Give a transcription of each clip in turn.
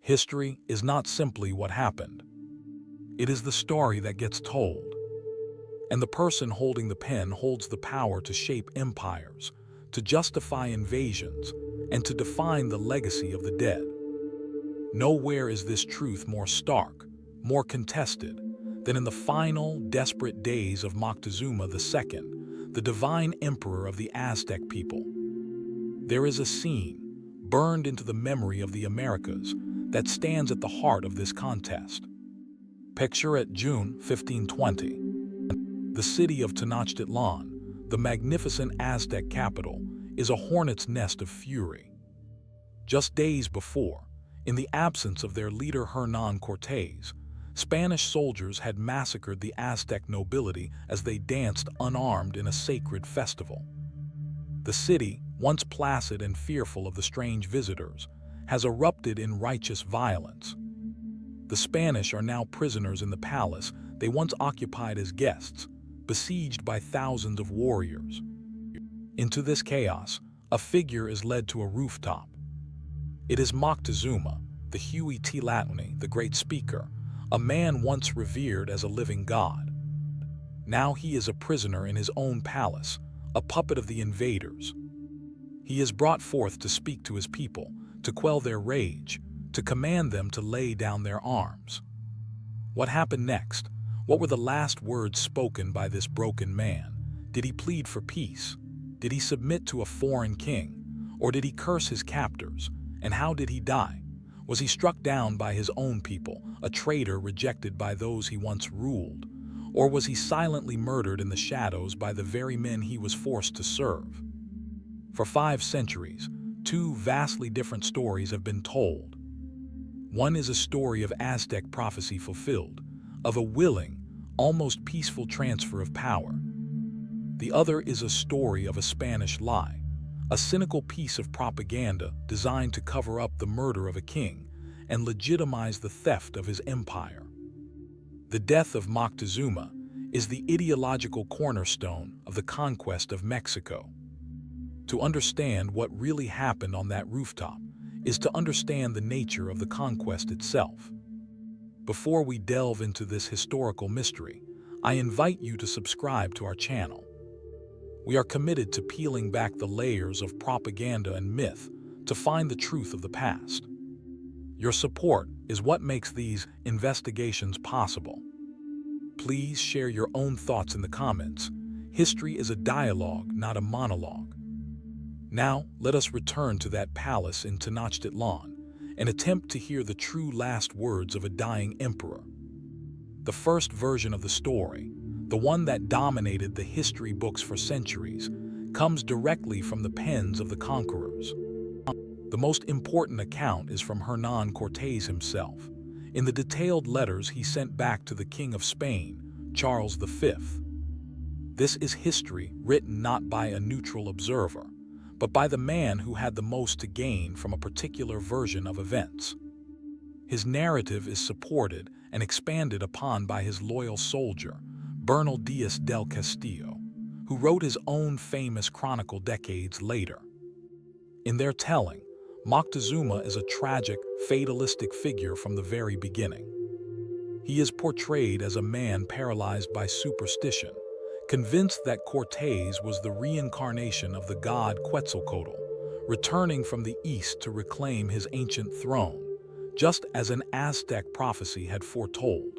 History is not simply what happened. It is the story that gets told. And the person holding the pen holds the power to shape empires, to justify invasions, and to define the legacy of the dead. Nowhere is this truth more stark, more contested, than in the final, desperate days of Moctezuma II, the divine emperor of the Aztec people. There is a scene, burned into the memory of the Americas, that stands at the heart of this contest. Picture it June 1520. The city of Tenochtitlan, the magnificent Aztec capital, is a hornet's nest of fury. Just days before, in the absence of their leader Hernán Cortés, Spanish soldiers had massacred the Aztec nobility as they danced unarmed in a sacred festival. The city, once placid and fearful of the strange visitors, has erupted in righteous violence. The Spanish are now prisoners in the palace they once occupied as guests, besieged by thousands of warriors. Into this chaos, a figure is led to a rooftop. It is Moctezuma, the Huey Tlatuni, the great speaker, a man once revered as a living god. Now he is a prisoner in his own palace, a puppet of the invaders. He is brought forth to speak to his people, to quell their rage, to command them to lay down their arms. What happened next? What were the last words spoken by this broken man? Did he plead for peace? Did he submit to a foreign king? Or did he curse his captors? And how did he die? Was he struck down by his own people, a traitor rejected by those he once ruled? Or was he silently murdered in the shadows by the very men he was forced to serve? For 5 centuries, 2 vastly different stories have been told. One is a story of Aztec prophecy fulfilled, of a willing, almost peaceful transfer of power. The other is a story of a Spanish lie, a cynical piece of propaganda designed to cover up the murder of a king and legitimize the theft of his empire. The death of Moctezuma is the ideological cornerstone of the conquest of Mexico. To understand what really happened on that rooftop is to understand the nature of the conquest itself. Before we delve into this historical mystery, I invite you to subscribe to our channel. We are committed to peeling back the layers of propaganda and myth to find the truth of the past. Your support is what makes these investigations possible. Please share your own thoughts in the comments. History is a dialogue, not a monologue. Now, let us return to that palace in Tenochtitlan and attempt to hear the true last words of a dying emperor. The first version of the story, the one that dominated the history books for centuries, comes directly from the pens of the conquerors. The most important account is from Hernán Cortés himself, in the detailed letters he sent back to the King of Spain, Charles V. This is history written not by a neutral observer, but by the man who had the most to gain from a particular version of events. His narrative is supported and expanded upon by his loyal soldier, Bernal Diaz del Castillo, who wrote his own famous chronicle decades later. In their telling, Moctezuma is a tragic, fatalistic figure from the very beginning. He is portrayed as a man paralyzed by superstition, convinced that Cortés was the reincarnation of the god Quetzalcoatl, returning from the east to reclaim his ancient throne, just as an Aztec prophecy had foretold.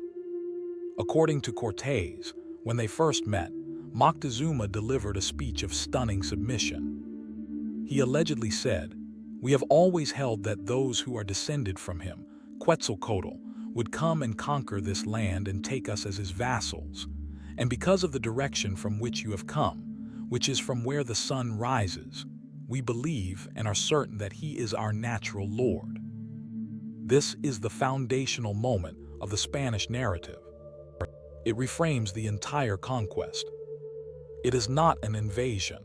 According to Cortés, when they first met, Moctezuma delivered a speech of stunning submission. He allegedly said, "We have always held that those who are descended from him, Quetzalcoatl, would come and conquer this land and take us as his vassals. And because of the direction from which you have come, which is from where the sun rises, we believe and are certain that he is our natural Lord." This is the foundational moment of the Spanish narrative. It reframes the entire conquest. It is not an invasion.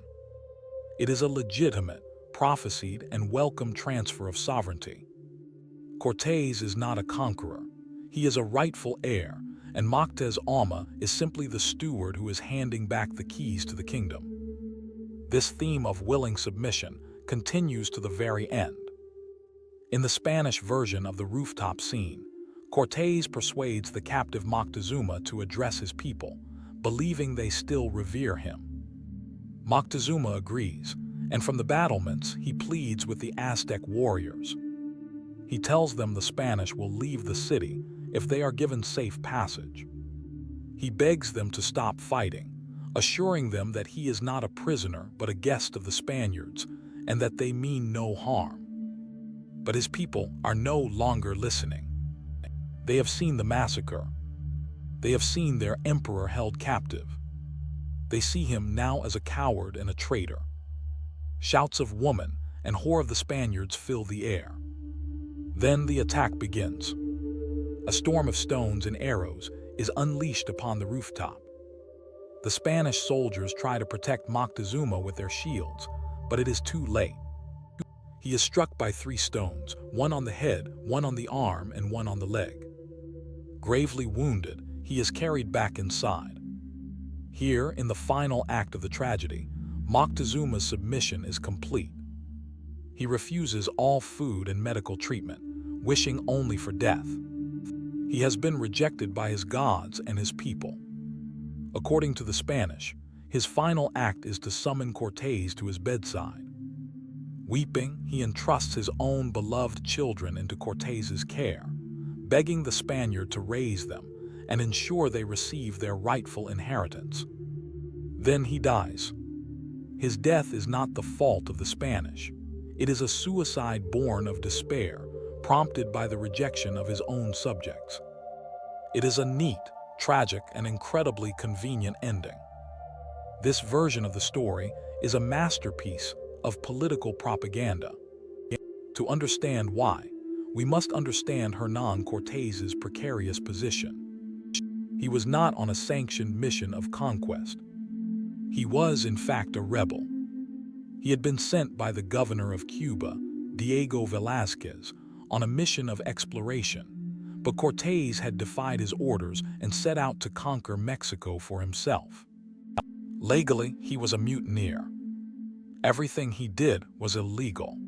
It is a legitimate, prophesied, and welcome transfer of sovereignty. Cortés is not a conqueror. He is a rightful heir, and Moctezuma is simply the steward who is handing back the keys to the kingdom. This theme of willing submission continues to the very end. In the Spanish version of the rooftop scene, Cortés persuades the captive Moctezuma to address his people, believing they still revere him. Moctezuma agrees, and from the battlements he pleads with the Aztec warriors. He tells them the Spanish will leave the city if they are given safe passage. He begs them to stop fighting, assuring them that he is not a prisoner but a guest of the Spaniards, and that they mean no harm. But his people are no longer listening. They have seen the massacre. They have seen their emperor held captive. They see him now as a coward and a traitor. Shouts of "woman" and "whore of the Spaniards" fill the air. Then the attack begins. A storm of stones and arrows is unleashed upon the rooftop. The Spanish soldiers try to protect Moctezuma with their shields, but it is too late. He is struck by 3 stones, one on the head, one on the arm, and one on the leg. Gravely wounded, he is carried back inside. Here, in the final act of the tragedy, Moctezuma's submission is complete. He refuses all food and medical treatment, wishing only for death. He has been rejected by his gods and his people. According to the Spanish, his final act is to summon Cortés to his bedside. Weeping, he entrusts his own beloved children into Cortés's care, begging the Spaniard to raise them and ensure they receive their rightful inheritance. Then he dies. His death is not the fault of the Spanish. It is a suicide born of despair, prompted by the rejection of his own subjects. It is a neat, tragic, and incredibly convenient ending. This version of the story is a masterpiece of political propaganda. To understand why, we must understand Hernán Cortés's precarious position. He was not on a sanctioned mission of conquest. He was, in fact, a rebel. He had been sent by the governor of Cuba, Diego Velázquez, on a mission of exploration, but Cortés had defied his orders and set out to conquer Mexico for himself. Legally, he was a mutineer. Everything he did was illegal.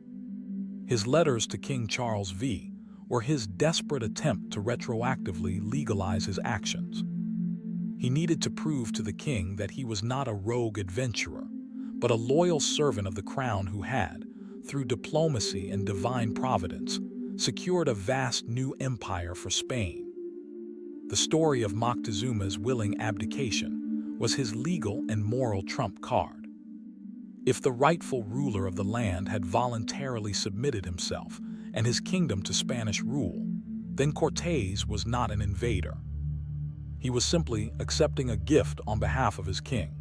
His letters to King Charles V were his desperate attempt to retroactively legalize his actions. He needed to prove to the king that he was not a rogue adventurer, but a loyal servant of the crown who had, through diplomacy and divine providence, secured a vast new empire for Spain. The story of Moctezuma's willing abdication was his legal and moral trump card. If the rightful ruler of the land had voluntarily submitted himself and his kingdom to Spanish rule, then Cortés was not an invader. He was simply accepting a gift on behalf of his king.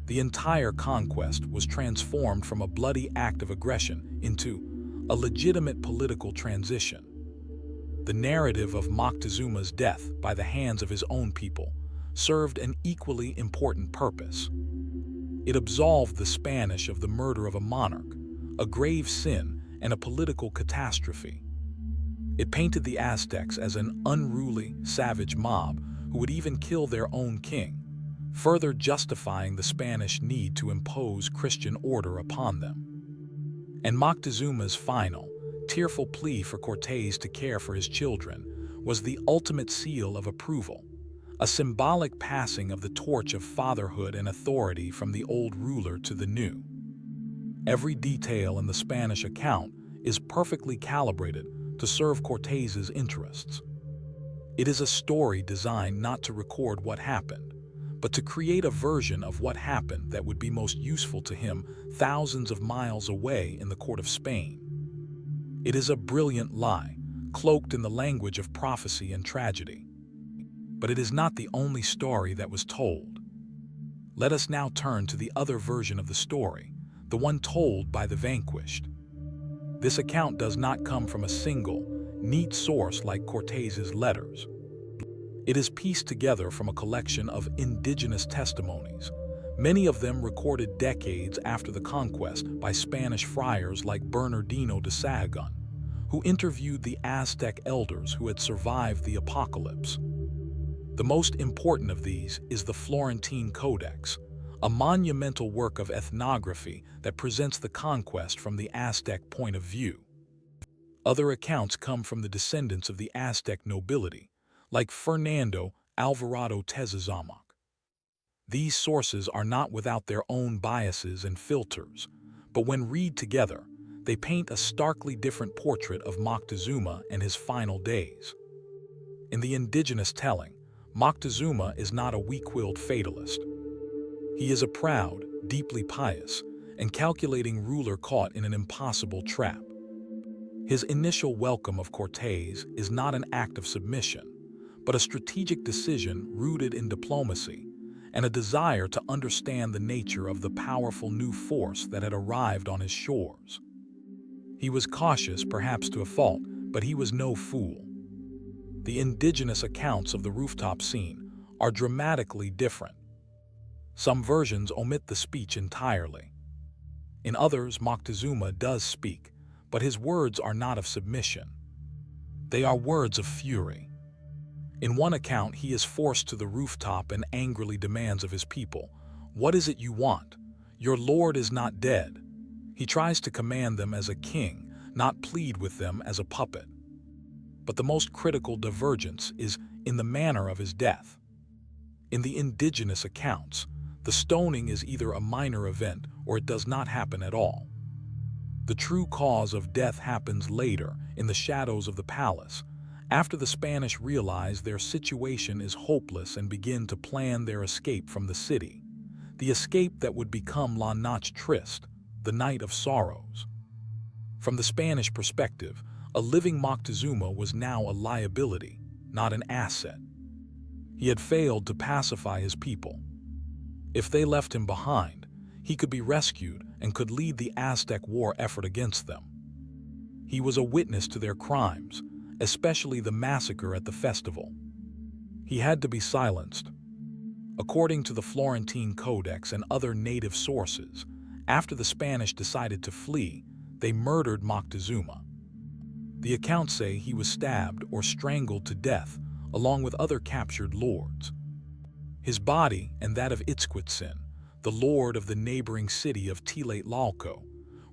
The entire conquest was transformed from a bloody act of aggression into a legitimate political transition. The narrative of Moctezuma's death by the hands of his own people served an equally important purpose. It absolved the Spanish of the murder of a monarch, a grave sin, and a political catastrophe. It painted the Aztecs as an unruly, savage mob who would even kill their own king, further justifying the Spanish need to impose Christian order upon them. And Moctezuma's final, tearful plea for Cortés to care for his children was the ultimate seal of approval, a symbolic passing of the torch of fatherhood and authority from the old ruler to the new. Every detail in the Spanish account is perfectly calibrated to serve Cortés's interests. It is a story designed not to record what happened, but to create a version of what happened that would be most useful to him thousands of miles away in the court of Spain. It is a brilliant lie, cloaked in the language of prophecy and tragedy. But it is not the only story that was told. Let us now turn to the other version of the story, the one told by the vanquished. This account does not come from a single, neat source like Cortés's letters. It is pieced together from a collection of indigenous testimonies, many of them recorded decades after the conquest by Spanish friars like Bernardino de Sahagún, who interviewed the Aztec elders who had survived the apocalypse. The most important of these is the Florentine Codex, a monumental work of ethnography that presents the conquest from the Aztec point of view. Other accounts come from the descendants of the Aztec nobility, like Fernando Alvarado Tezozamac. These sources are not without their own biases and filters, but when read together, they paint a starkly different portrait of Moctezuma and his final days. In the indigenous telling, Moctezuma is not a weak-willed fatalist. He is a proud, deeply pious, and calculating ruler caught in an impossible trap. His initial welcome of Cortés is not an act of submission, but a strategic decision rooted in diplomacy and a desire to understand the nature of the powerful new force that had arrived on his shores. He was cautious, perhaps to a fault, but he was no fool. The indigenous accounts of the rooftop scene are dramatically different. Some versions omit the speech entirely. In others, Moctezuma does speak, but his words are not of submission. They are words of fury. In one account, he is forced to the rooftop and angrily demands of his people, "What is it you want? Your lord is not dead." He tries to command them as a king, not plead with them as a puppet. But the most critical divergence is in the manner of his death. In the indigenous accounts, the stoning is either a minor event or it does not happen at all. The true cause of death happens later, in the shadows of the palace, after the Spanish realize their situation is hopeless and begin to plan their escape from the city, the escape that would become La Noche Triste, the Night of Sorrows. From the Spanish perspective, a living Moctezuma was now a liability, not an asset. He had failed to pacify his people. If they left him behind, he could be rescued and could lead the Aztec war effort against them. He was a witness to their crimes, especially the massacre at the festival. He had to be silenced. According to the Florentine Codex and other native sources, after the Spanish decided to flee, they murdered Moctezuma. The accounts say he was stabbed or strangled to death, along with other captured lords. His body and that of Itzcuitzin, the lord of the neighboring city of Tlatlauco,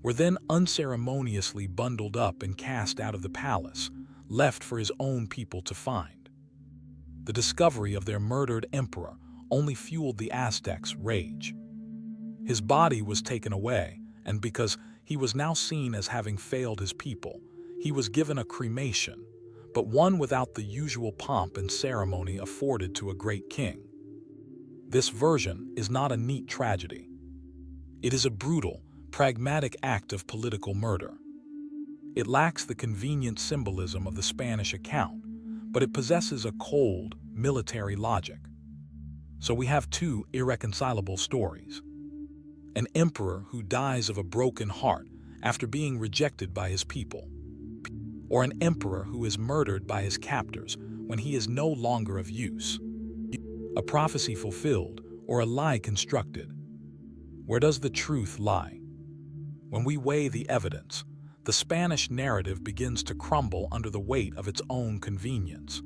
were then unceremoniously bundled up and cast out of the palace, left for his own people to find. The discovery of their murdered emperor only fueled the Aztecs' rage. His body was taken away, and because he was now seen as having failed his people, he was given a cremation, but one without the usual pomp and ceremony afforded to a great king. This version is not a neat tragedy. It is a brutal, pragmatic act of political murder. It lacks the convenient symbolism of the Spanish account, but it possesses a cold, military logic. So we have two irreconcilable stories. An emperor who dies of a broken heart after being rejected by his people, or an emperor who is murdered by his captors when he is no longer of use. A prophecy fulfilled or a lie constructed. Where does the truth lie? When we weigh the evidence, the Spanish narrative begins to crumble under the weight of its own convenience.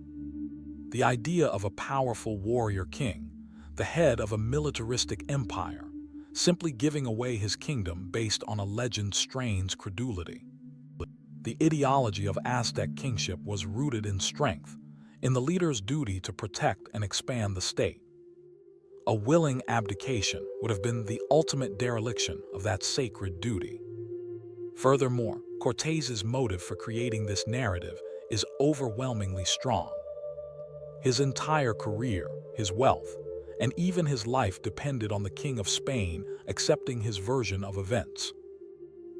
The idea of a powerful warrior king, the head of a militaristic empire, simply giving away his kingdom based on a legend strains credulity. The ideology of Aztec kingship was rooted in strength, in the leader's duty to protect and expand the state. A willing abdication would have been the ultimate dereliction of that sacred duty. Furthermore, Cortés's motive for creating this narrative is overwhelmingly strong. His entire career, his wealth, and even his life depended on the King of Spain accepting his version of events.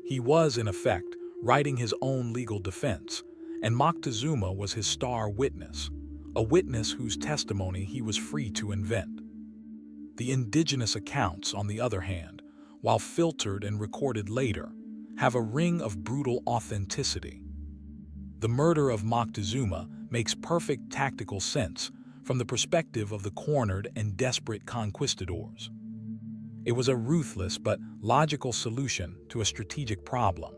He was, in effect, writing his own legal defense, and Moctezuma was his star witness, a witness whose testimony he was free to invent. The indigenous accounts, on the other hand, while filtered and recorded later, have a ring of brutal authenticity. The murder of Moctezuma makes perfect tactical sense from the perspective of the cornered and desperate conquistadors. It was a ruthless but logical solution to a strategic problem.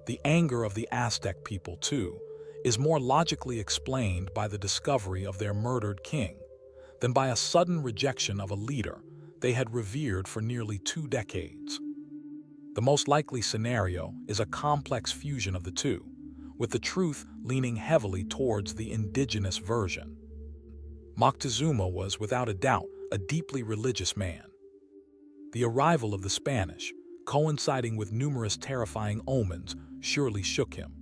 The anger of the Aztec people, too, is more logically explained by the discovery of their murdered king than by a sudden rejection of a leader they had revered for nearly 2 decades. The most likely scenario is a complex fusion of the two, with the truth leaning heavily towards the indigenous version. Moctezuma was, without a doubt, a deeply religious man. The arrival of the Spanish, coinciding with numerous terrifying omens, surely shook him.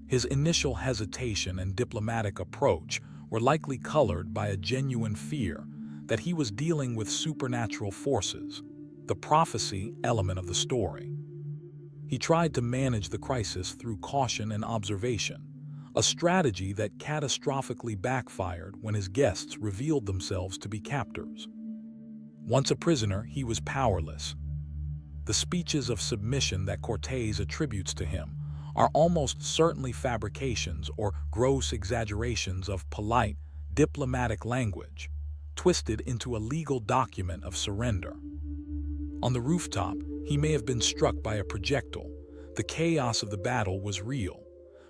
His initial hesitation and diplomatic approach were likely colored by a genuine fear that he was dealing with supernatural forces, the prophecy element of the story. He tried to manage the crisis through caution and observation, a strategy that catastrophically backfired when his guests revealed themselves to be captors. Once a prisoner, he was powerless. The speeches of submission that Cortés attributes to him are almost certainly fabrications or gross exaggerations of polite, diplomatic language, twisted into a legal document of surrender. On the rooftop, he may have been struck by a projectile. The chaos of the battle was real,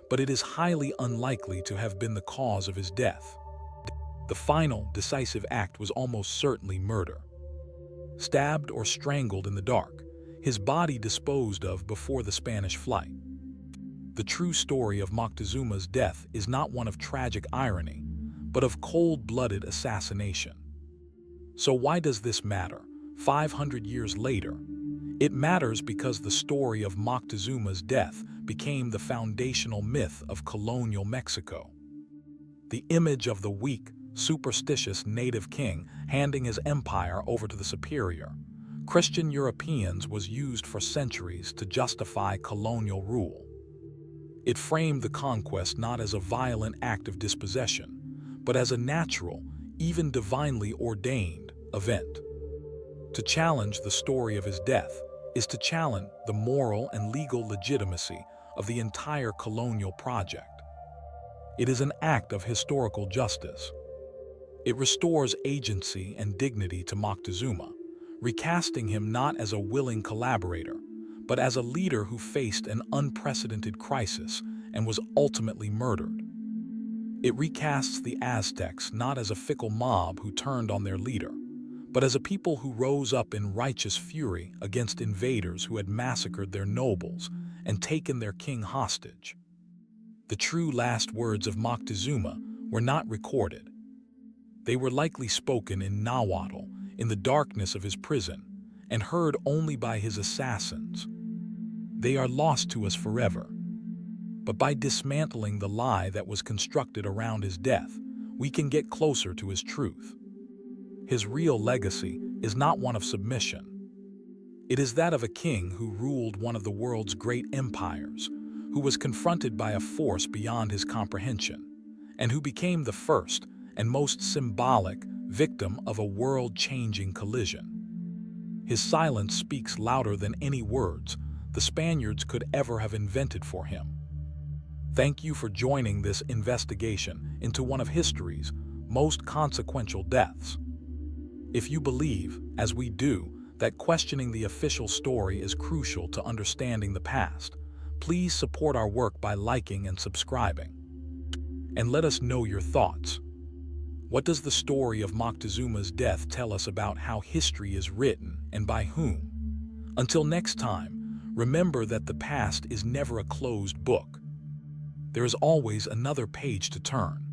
but it is highly unlikely to have been the cause of his death. The final, decisive act was almost certainly murder. Stabbed or strangled in the dark, his body disposed of before the Spanish flight. The true story of Moctezuma's death is not one of tragic irony, but of cold-blooded assassination. So why does this matter? 500 years later, it matters because the story of Moctezuma's death became the foundational myth of colonial Mexico. The image of the weak, superstitious native king handing his empire over to the superior, Christian Europeans was used for centuries to justify colonial rule. It framed the conquest not as a violent act of dispossession, but as a natural, even divinely ordained, event. To challenge the story of his death is to challenge the moral and legal legitimacy of the entire colonial project. It is an act of historical justice. It restores agency and dignity to Moctezuma, recasting him not as a willing collaborator, but as a leader who faced an unprecedented crisis and was ultimately murdered. It recasts the Aztecs not as a fickle mob who turned on their leader, but as a people who rose up in righteous fury against invaders who had massacred their nobles and taken their king hostage. The true last words of Moctezuma were not recorded. They were likely spoken in Nahuatl in the darkness of his prison and heard only by his assassins. They are lost to us forever. But by dismantling the lie that was constructed around his death, we can get closer to his truth. His real legacy is not one of submission. It is that of a king who ruled one of the world's great empires, who was confronted by a force beyond his comprehension, and who became the first and most symbolic victim of a world-changing collision. His silence speaks louder than any words the Spaniards could ever have invented for him. Thank you for joining this investigation into one of history's most consequential deaths. If you believe, as we do, that questioning the official story is crucial to understanding the past, please support our work by liking and subscribing. And let us know your thoughts. What does the story of Moctezuma's death tell us about how history is written and by whom? Until next time, remember that the past is never a closed book. There is always another page to turn.